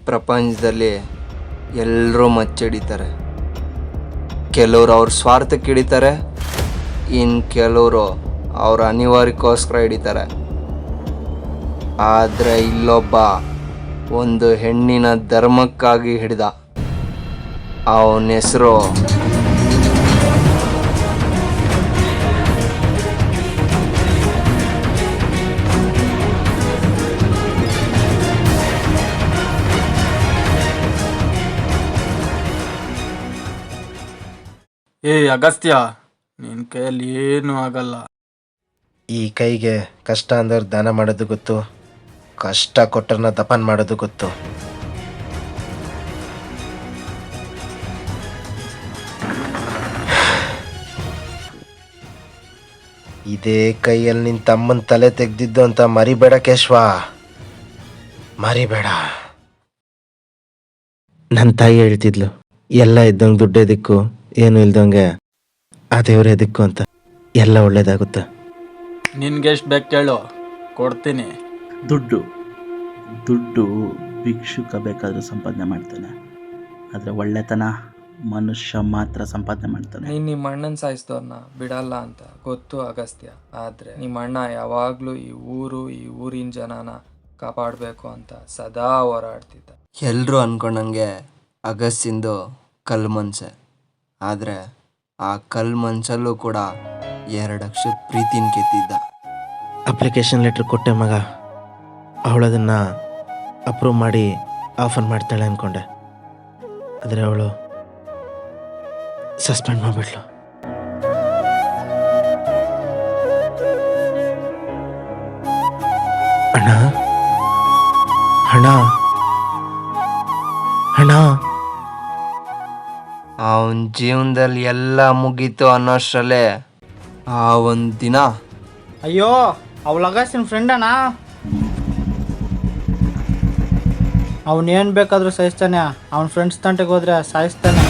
ಪ್ರಪಂಚದಲ್ಲಿ ಎಲ್ಲರೂ ಮಚ್ಚಿಡಿತಾರೆ. ಕೆಲವರು ಅವ್ರ ಸ್ವಾರ್ಥಕ್ಕೆ ಹಿಡಿತಾರೆ, ಇನ್ನು ಕೆಲವರು ಅವ್ರ ಅನಿವಾರ್ಯಕ್ಕೋಸ್ಕರ ಹಿಡಿತಾರೆ. ಆದರೆ ಇಲ್ಲೊಬ್ಬ ಒಂದು ಹೆಣ್ಣಿನ ಧರ್ಮಕ್ಕಾಗಿ ಹಿಡಿದ. ಅವನ ಹೆಸರು ಅಗಸ್ತ್ಯ, ನಿನ್ನ ಕೈಯಲ್ಲಿ ಏನೂ ಆಗಲ್ಲ. ಈ ಕೈಗೆ ಕಷ್ಟ ಅಂದ್ರೆ ದಾನ ಮಾಡೋದು ಗೊತ್ತು, ಕಷ್ಟ ಕೊಟ್ಟರನ್ನ ದಫನ್ ಮಾಡೋದು ಗೊತ್ತು. ಇದೇ ಕೈಯಲ್ಲಿ ನಿನ್ನ ತಮ್ಮನ ತಲೆ ತೆಗೆದಿದ್ದು ಅಂತ ಮರಿಬೇಡ ಕೇಶವ, ಮರಿಬೇಡ. ನನ್ನ ತಾಯಿ ಹೇಳ್ತಿದ್ಲು, ಎಲ್ಲ ಇದ್ದಂಗೆ ದುಡ್ಡೇ ದಿಕ್ಕು, ಏನು ಇಲ್ದಂಗೆ ಆ ದೇವರೇ ದಿಕ್ಕು ಅಂತ. ಎಲ್ಲ ಒಳ್ಳೇದಾಗುತ್ತೆ. ನಿನ್ಗೆ ಎಷ್ಟು ಬೇಕು ಕೇಳು, ಕೊಡ್ತೀನಿ. ದುಡ್ಡು ಭಿಕ್ಷುಕ ಬೇಕಾದರೂ ಸಂಪಾದನೆ ಮಾಡ್ತಾನೆ, ಆದರೆ ಒಳ್ಳೆತನ ಮನುಷ್ಯ ಮಾತ್ರ ಸಂಪಾದನೆ ಮಾಡ್ತಾನೆ. ನೀನು ನಿಮ್ಮ ಅಣ್ಣನ ಸಾಯಿಸಿದವ್ರನ್ನ ಬಿಡಲ್ಲ ಅಂತ ಗೊತ್ತು ಅಗಸ್ತ್ಯ. ಆದರೆ ನಿಮ್ಮ ಅಣ್ಣ ಯಾವಾಗಲೂ ಈ ಊರಿನ ಜನನ ಕಾಪಾಡಬೇಕು ಅಂತ ಸದಾ ಹೋರಾಡ್ತಿದ್ದ. ಎಲ್ಲರೂ ಅಂದ್ಕೊಂಡಂಗೆ ಅಗಸ್ತಿಂದು ಕಲ್ಲು ಮನಸ್ಸೆ. ಆದರೆ ಆ ಕಲ್ಲು ಮನಸ್ಸಲ್ಲೂ ಕೂಡ 2 ಅಕ್ಷರ ಪ್ರೀತಿನ ಕೆತ್ತಿದ್ದ. ಅಪ್ಲಿಕೇಶನ್ ಲೆಟ್ರ್ ಕೊಟ್ಟೆ ಮಗ, ಅವಳದನ್ನು ಅಪ್ರೂವ್ ಮಾಡಿ ಆಫರ್ ಮಾಡ್ತಾಳೆ ಅಂದ್ಕೊಂಡೆ. ಆದರೆ ಅವಳು ಸಸ್ಪೆಂಡ್ ಮಾಡಿಬಿಟ್ಲು. ಅಣ್ಣ ಅಣ್ಣ ಅಣ್ಣ, ಅವನ ಜೀವನದಲ್ಲಿ ಎಲ್ಲ ಮುಗೀತು ಅನ್ನೋಷ್ಟರಲ್ಲೇ ಆ ಒಂದು ದಿನ ಅಯ್ಯೋ, ಅವಳ ಅಗಸ್ತಿನ ಫ್ರೆಂಡನಾ? ಅವನೇನು ಬೇಕಾದರೂ ಸಹಿಸ್ತಾನೆ, ಅವನ ಫ್ರೆಂಡ್ಸ್ ತಂಟೆಗೆ ಹೋದ್ರೆ ಸಾಯಿಸ್ತಾನೆ.